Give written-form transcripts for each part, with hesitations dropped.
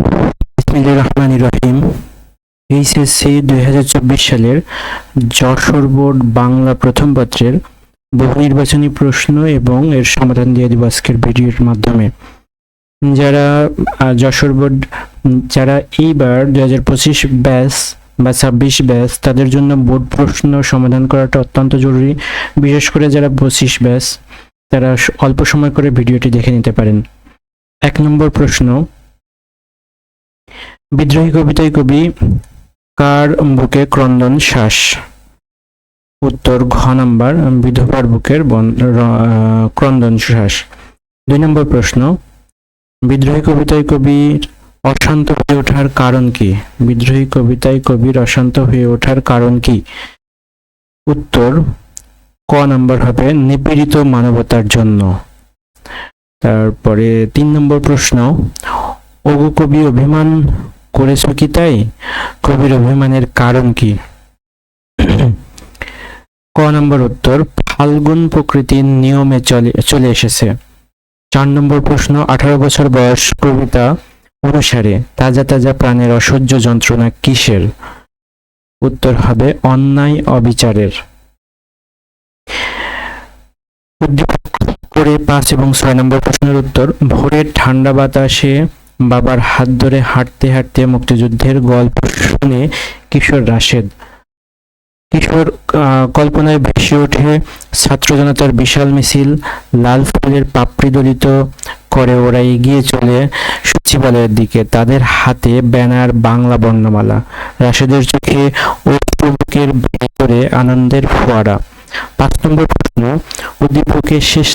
বিসমিল্লাহির রহমানির রহিম। এইচএসসি 2024 সালের যশোর বোর্ড বাংলা প্রথম পত্রের বহু নির্বাচনী প্রশ্ন এবং এর সমাধান দিয়ে দিব আজকের ভিডিওর মাধ্যমে। যারা যশোর বোর্ড যারা এইবার 2025 ব্যাচ বা 26 ব্যাচ, তাদের জন্য বোর্ড প্রশ্ন সমাধান করাটা অত্যন্ত জরুরি। বিশেষ করে যারা 25 ব্যাচ, তারা অল্প সময় করে ভিডিওটি দেখে নিতে পারেন। 1 নম্বর প্রশ্ন, বিদ্রোহী কবিতায় কবি কার বুকে ক্রন্দন শ্বাস? উত্তর ঘ নাম্বার, বিধবার বুকের ক্রন্দন শ্বাস। 2 নম্বর প্রশ্ন, বিদ্রোহী কবিতায় কবির অশান্ত হয়ে ওঠার কারণ কি? বিদ্রোহী কবিতায় কবির অশান্ত হয়ে ওঠার কারণ কি? উত্তর ক নাম্বার হবে, নিপীড়িত মানবতার জন্য। তারপরে 3 নম্বর প্রশ্ন, ওগো কবি অভিমান করেছ কি তাই? কবির অভিমানের কারণ কি? ক নম্বর উত্তর, ফাল্গুন প্রকৃতির নিয়মে চলে এসেছে। 4 নম্বর প্রশ্ন, 18 বছর বয়স কবিতা অনুসারে তাজা তাজা প্রাণের অসহ্য যন্ত্রণা কিসের? উত্তর হবে অন্যায় অবিচারের। উদ্দীপক করে 5 এবং 6 নম্বর প্রশ্নের উত্তর, ভোরের ঠান্ডা বাতাসে বাবার হাত ধরে হাঁটতে হাঁটতে মুক্তিযুদ্ধের গল্প শুনে কিশোর রাশেদ। কিশোর কল্পনায় ভেসে ওঠে ছাত্র জনতার বিশাল মিছিল, লাল ফুলের পাপড়ি দলিত করে ওরা এগিয়ে চলে সচিবালয়ের দিকে, তাদের হাতে ব্যানার, বাংলা বর্ণমালা। রাশেদের চোখে বুকের ভেতরে আনন্দের ফোয়ারা। 5 নম্বর প্রশ্ন, উদ্দীপকের শেষ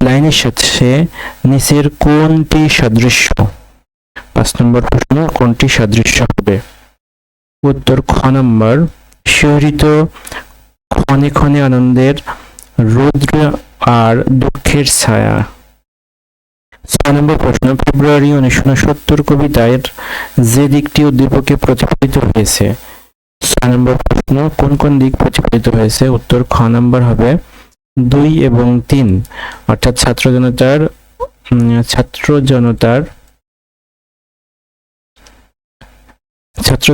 লাইনের সাথে নিচের কোনটি সাদৃশ্য? 5 নম্বর প্রশ্ন, কোনটি সাদৃশ্য হবে? উত্তর খ নম্বর, শিহরিত ক্ষণে ক্ষণে আনন্দের রৌদ্র আর দুঃখের ছায়া। 6 নম্বর প্রশ্ন, ফেব্রুয়ারি 1969 কবিতার যে দিকটি উদ্দীপকে প্রতিফলিত হয়েছে? 6 নম্বর প্রশ্ন, কোন কোন দিক প্রতিফলিত হয়েছে? উত্তর খ নম্বর হবে 2 এবং 3, অর্থাৎ ছাত্র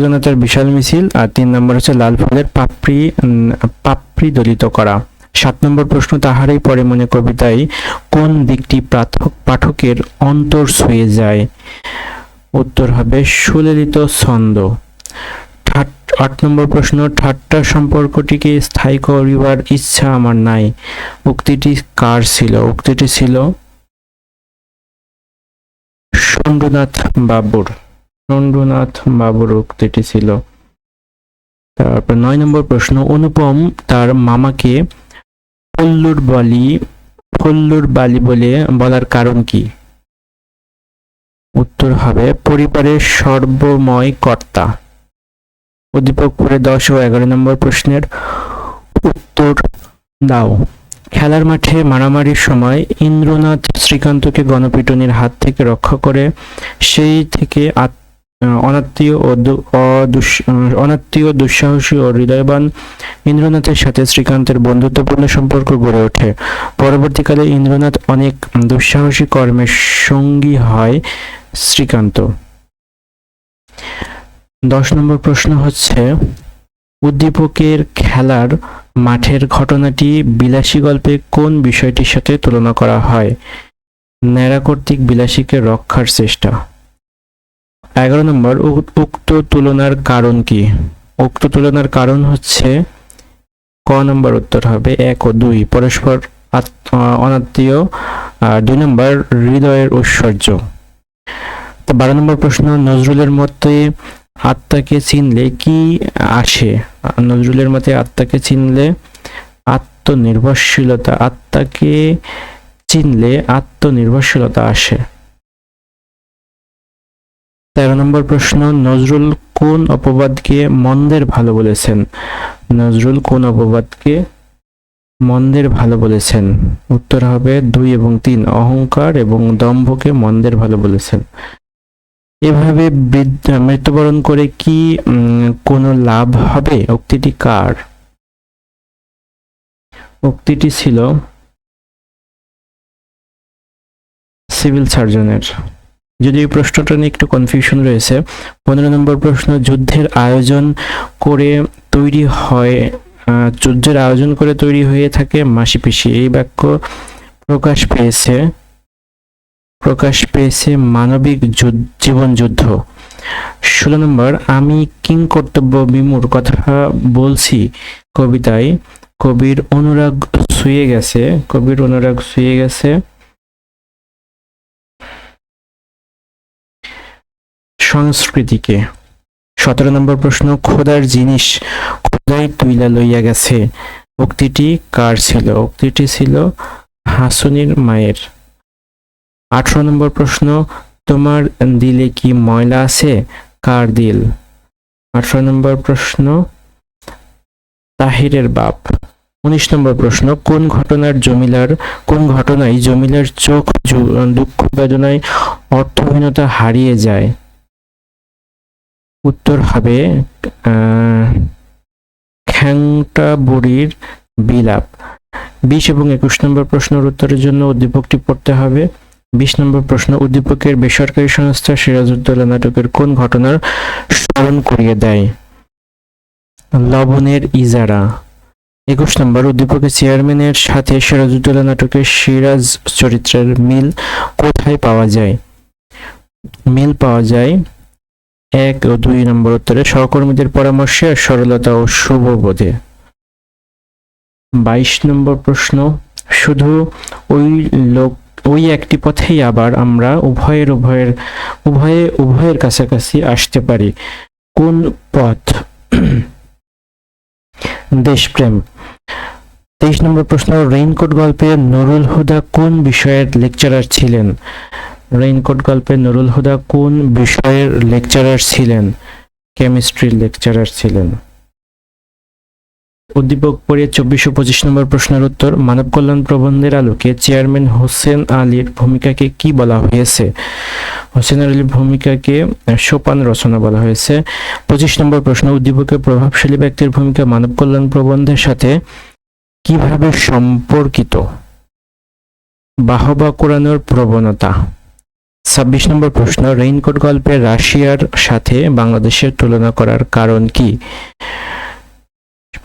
জনতার বিশাল মিছিল, আর 3 নম্বর হচ্ছে লাল ফুলের পাপড়ি দলিত করা। 7 নম্বর প্রশ্ন, তাহারই পরে মনে কবিতায় কোন দিকটি পাঠকের অন্তর ছুঁয়ে যায়? উত্তর হবে সুললিত ছন্দ। 8 নম্বর প্রশ্ন, ঠাট্টা সম্পর্কটিকে স্থায়ী করিবার ইচ্ছা আমার নাই। উক্তিটি কার ছিল? উক্তিটি ছিল শম্ভুনাথ বাবুর উক্তিটি ছিল। তারপর 9 নম্বর প্রশ্ন, অনুপম তার মামাকে ফল্লুর বালি বলে বলার কারণ কি? উত্তর হবে পরিবারের সর্বময় কর্তা। উদ্দীপক করে 10 ও 11 নম্বর প্রশ্নের উত্তর দাও। খেলার মাঠে মারামারির সময় ইন্দ্রনাথ শ্রীকান্তকে গণপিটুনির হাত থেকে রক্ষা করে সেই থেকে অনাত্মীয় দুঃসাহসী ও হৃদয়বান ইন্দ্রনাথের সাথে শ্রীকান্তের বন্ধুত্বপূর্ণ সম্পর্ক গড়ে ওঠে। পরবর্তীকালে ইন্দ্রনাথ অনেক দুঃসাহসী কর্মের সঙ্গী হয় শ্রীকান্ত। 10 নম্বর প্রশ্ন হচ্ছে, উদ্দীপকের খেলার মাঠের ঘটনাটি বিলাসী গল্পে কোন বিষয়টির সাথে তুলনা করা হয়? ন্যাড়া কর্তৃক বিলাসীকে রক্ষার চেষ্টা। 11 নম্বর, উক্ত তুলনার কারণ কি? উক্ত তুলনার কারণ হচ্ছে ক নম্বর উত্তর হবে 1 ও 2, পরস্পর অনাত্মীয়, আর 2 নম্বর হৃদয়ের ঐশ্বর্য। 12 নম্বর প্রশ্ন, নজরুলের মতে আত্মাকে চিনলে কি আসে? নজরুলের মতে আত্মাকে চিনলে আত্মনির্ভরশীলতা আসে। 13 নম্বর প্রশ্ন, নজরুল কোন অপবাদকে মন্দের ভালো বলেছেন? নজরুল কোন অপবাদকে মন্দের ভালো বলেছেন? উত্তর হবে 2 এবং 3, অহংকার এবং দম্ভকে মন্দের ভালো বলেছেন। এভাবে মৃত্যুবরণ করে কি কোনো লাভ হবে? উক্তিটি কার? উক্তিটি ছিল সিভিল সার্জনের। যদি এই প্রশ্নটা নিয়ে একটু কনফিউশন রয়েছে। 15 নম্বর প্রশ্ন, যুদ্ধের আয়োজন করে তৈরি হয়ে থাকে মাসিপিসি। এই বাক্য প্রকাশ পেয়েছে মানবিক জীবন যুদ্ধ। 16 নম্বর, আমি কিংকর্তব্য বিমূঢ় কথা বলছি কবিতায় কবির অনুরাগ ছুঁয়ে গেছে সংস্কৃতিকে। 17 নম্বর প্রশ্ন, খোদার জিনিস খোদাই তুইলা লইয়া গেছে, উক্তিটি কার ছিল? উক্তিটি ছিল হাসুনির মায়ের। 18 নম্বর প্রশ্ন, তোমার দিলে কি ময়লা আছে, কার দিল? 18 নম্বর প্রশ্ন, তাহিরের বাপ। 19 নম্বর প্রশ্ন, কোন ঘটনায় জমিলার চোখ দুঃখ বেদনায় অর্থহীনতা হারিয়ে যায়? উত্তর হবে খ্যাংটা বুড়ির বিলাপ। 20 এবং 21 নম্বর প্রশ্নের উত্তরের জন্য উদ্দীপকটি পড়তে হবে। 20 নম্বর প্রশ্ন, উদ্দীপকের বেসরকারি সংস্থা সিরাজউদ্দৌলা নাটকের কোন ঘটনার স্মরণ করিয়ে দেয়? লবণের ইজারা। 21 নম্বর, উদ্দীপকের চেয়ারম্যানের সাথে সিরাজউদ্দৌলা নাটকের সিরাজ চরিত্রের মিল কোথায় পাওয়া যায়? মিল পাওয়া যায় 1 ও 2 নম্বর উত্তরে সহকর্মীদের পরামর্শে, সরলতা ও শুভবোধে। 22 নম্বর প্রশ্ন, শুধু ওই একটি পথেই আবার আমরা উভয়ের কাছাকাছি আসতে পারি, কোন পথ? দেশপ্রেম। 23 নম্বর প্রশ্ন, রেইনকোট গল্পে নুরুল হুদা কোন বিষয়ের লেকচারার ছিলেন? রেইনকোট গল্পে নুরুল হুদা কোন বিষয়ের লেকচারার ছিলেন? কেমিস্ট্রির লেকচারার ছিলেন। উদ্দীপক পড়ে 24 ও 25 নম্বর প্রশ্নের উত্তর। মানব কল্যাণ প্রবন্ধের আলোকে চেয়ারম্যান হোসেন আলীর ভূমিকাকে কি বলা হয়েছে? হোসেন আলীর ভূমিকাকে সোপান রচনা বলা হয়েছে। 25 নম্বর প্রশ্ন, উদ্দীপকের প্রভাবশালী ব্যক্তির ভূমিকা মানব কল্যাণ প্রবন্ধের সাথে কিভাবে সম্পর্কিত? বাহবা কুড়ানোর প্রবণতা। 26 নম্বর প্রশ্ন, রেইনকোট গল্পে রাশিয়ার সাথে বাংলাদেশের তুলনা করার কারণ কি?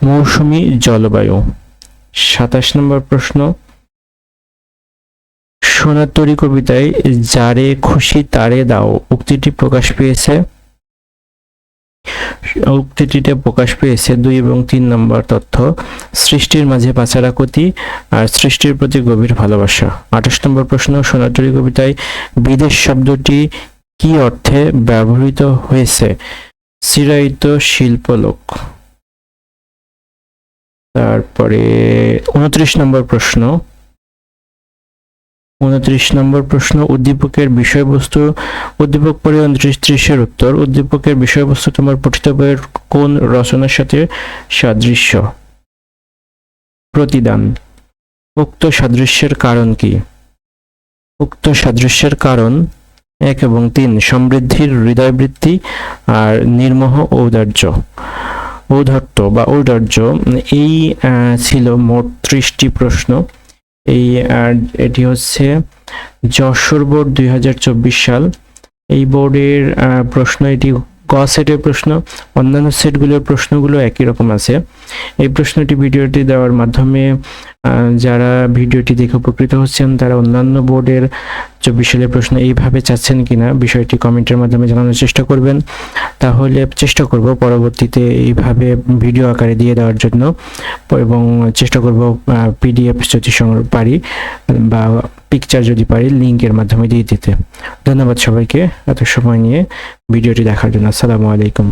মৌসুমী জলবায়ু। 27 নম্বর প্রশ্ন, সোনার তরী কবিতায় যারে খুশি তারে দাও উক্তিটিতে প্রকাশ পেয়েছে 2 এবং 3 নম্বর তথ্য। সৃষ্টির মাঝে পাচারাকতি আর সৃষ্টির প্রতি গভীর ভালোবাসা। 28 নম্বর প্রশ্ন, সোনার তরী কবিতায় বিদেশ শব্দটি কি অর্থে ব্যবহৃত হয়েছে? চিরায়িত শিল্পলোক। তারপরে 29 নম্বর প্রশ্ন, উদ্দীপকের বিষয়বস্তু। উদ্দীপক পড়ে 29-30 উত্তর। উদ্দীপকের বিষয়বস্তু তোমার পঠিত বইয়ের কোন রচনার সাথে সাদৃশ্য? প্রতিদান। উক্ত সাদৃশ্যের কারণ কি? উক্ত সাদৃশ্যের কারণ 1 এবং 3 সমৃদ্ধির হৃদয়বৃত্তি আর নির্মোহ ঔদার্য। এই ছিল মোট 30টি প্রশ্ন। এটি হচ্ছে যশোর বোর্ড 2024 সাল। এই বোর্ডের প্রশ্ন, এটি গ সেটের প্রশ্ন। অন্যান্য সেটগুলোর প্রশ্নগুলো একই রকম আছে। এই ভিডিওটি দেওয়ার মাধ্যমে যারা ভিডিওটি দেখে উপকৃত হচ্ছেন তারা অন্যান্য বোর্ডের 24 সালের প্রশ্ন এইভাবে চাচ্ছেন কিনা বিষয়টি কমেন্টের মাধ্যমে জানানোর চেষ্টা করবেন। তাহলে চেষ্টা করব পরবর্তীতে এইভাবে ভিডিও আকারে দিয়ে দেওয়ার জন্য, এবং চেষ্টা করব PDF যদি পারি বা পিকচার যদি পারি লিংকের মাধ্যমে দিয়ে দিতে। ধন্যবাদ সবাইকে এত সময় নিয়ে ভিডিওটি দেখার জন্য। আসসালামু আলাইকুম।